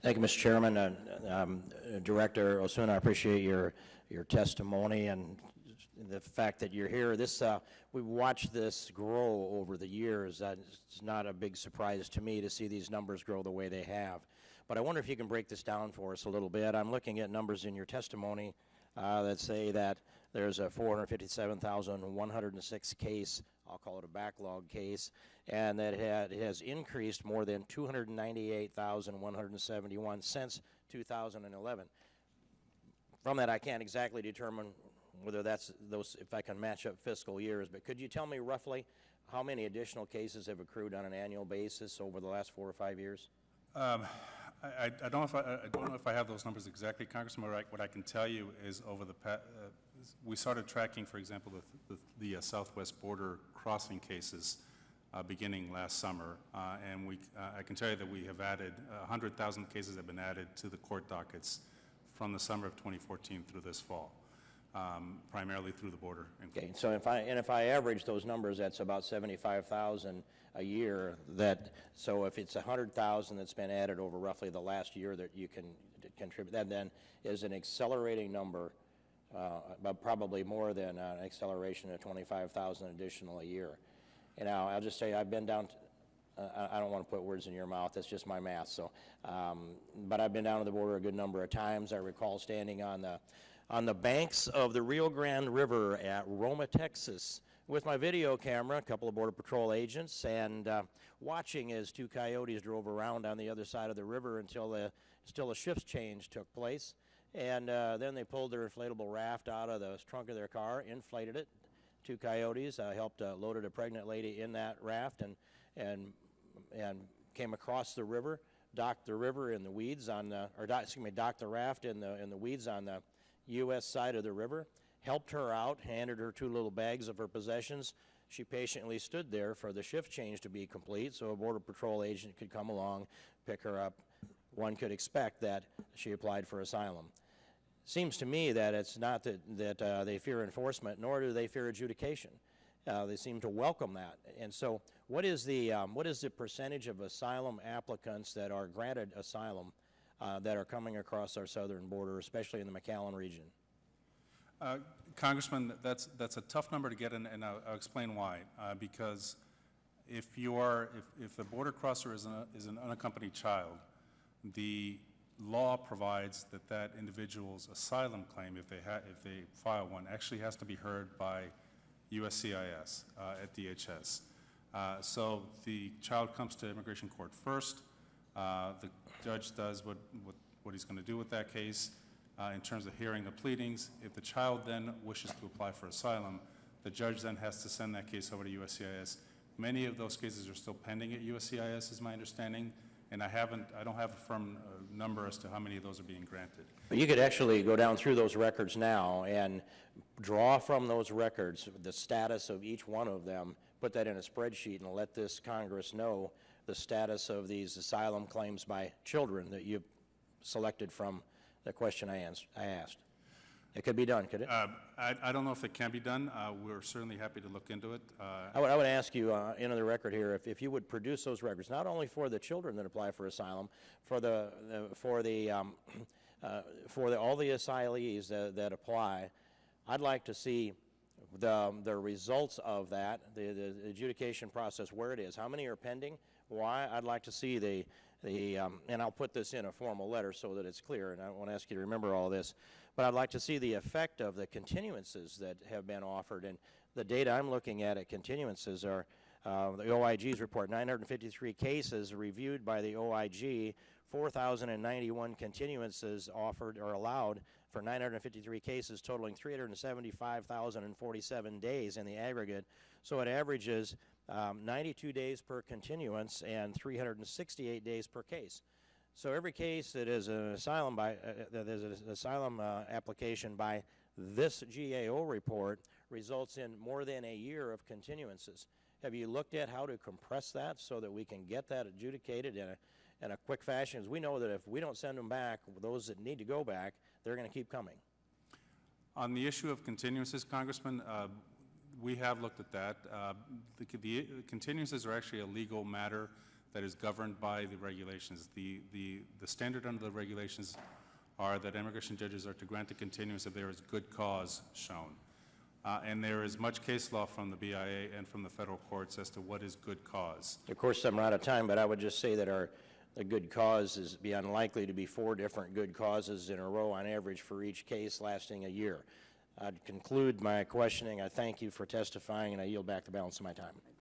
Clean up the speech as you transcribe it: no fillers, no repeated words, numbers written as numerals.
Thank you, Mr. Chairman. Director Osuna, I appreciate your testimony and the fact that you're here. We've watched this grow over the years. It's not a big surprise to me to see these numbers grow the way they have. But I wonder if you can break this down for us a little bit. I'm looking at numbers in your testimony that say that there's a 457,106 case, I'll call it a backlog case, and that it has increased more than 298,171 since 2011. From that, I can't exactly determine whether that's those, if I can match up fiscal years, but could you tell me roughly how many additional cases have accrued on an annual basis over the last 4 or 5 years? I don't know if I have those numbers exactly, Congressman. What I can tell you is over the we started tracking, for example, the southwest border crossing cases beginning last summer, and I can tell you that we have added 100,000 cases have been added to the court dockets from the summer of 2014 through this fall, primarily through the border. Okay, so if I average those numbers, that's about 75,000 a year. So if it's 100,000 that's been added over roughly the last year that you can contribute, that then is an accelerating number, but probably more than an acceleration of 25,000 additional a year. And now I'll just say I've been down. I don't want to put words in your mouth. That's just my math. So, but I've been down to the border a good number of times. I recall standing on the banks of the Rio Grande River at Roma, Texas, with my video camera, a couple of Border Patrol agents, and watching as 2 coyotes drove around on the other side of the river until a shift change took place. And then they pulled their inflatable raft out of the trunk of their car, inflated it. 2 coyotes helped loaded a pregnant lady in that raft and came across the river, docked the river in the weeds on the, or docked the raft in the weeds on the U.S. side of the river, helped her out, handed her 2 little bags of her possessions. She patiently stood there for the shift change to be complete so a Border Patrol agent could come along, pick her up. One could expect that she applied for asylum. Seems to me that it's not that they fear enforcement, nor do they fear adjudication. They seem to welcome that. And so what is the percentage of asylum applicants that are granted asylum that are coming across our southern border, especially in the McAllen region? Congressman, that's a tough number to get, and I'll explain why. Because if the border crosser is an unaccompanied child, the law provides that individual's asylum claim, if they file one, actually has to be heard by USCIS at DHS. So the child comes to immigration court first. The judge does what he's going to do with that case in terms of hearing the pleadings. If the child then wishes to apply for asylum, the judge then has to send that case over to USCIS. Many of those cases are still pending at USCIS, is my understanding. And I don't have a firm number as to how many of those are being granted. But you could actually go down through those records now and draw from those records the status of each one of them, put that in a spreadsheet, and let this Congress know the status of these asylum claims by children that you selected from the question I asked. It could be done, could it? I don't know if it can be done. We're certainly happy to look into it. I would ask you, into the record here, if you would produce those records, not only for the children that apply for asylum, for all the asylees that apply. I'd like to see the results of that, the adjudication process, where it is, how many are pending, why. I'd like to see and I'll put this in a formal letter so that it's clear, and I won't ask you to remember all this, but I'd like to see the effect of the continuances that have been offered. And the data I'm looking at continuances are the OIG's report, 953 cases reviewed by the OIG, 4,091 continuances offered or allowed for 953 cases, totaling 375,047 days in the aggregate. So it averages 92 days per continuance and 368 days per case. So every case that is an asylum application by this GAO report results in more than a year of continuances. Have you looked at how to compress that so that we can get that adjudicated in a quick fashion? As we know that if we don't send them back, those that need to go back, they're going to keep coming. On the issue of continuances, Congressman, we have looked at that. The continuances are actually a legal matter that is governed by the regulations. The standard under the regulations are that immigration judges are to grant a continuance if there is good cause shown. And there is much case law from the BIA and from the federal courts as to what is good cause. Of course, I'm out of time, but I would just say that the good cause is be unlikely to be 4 different good causes in a row on average for each case lasting a year. I'd conclude my questioning. I thank you for testifying, and I yield back the balance of my time.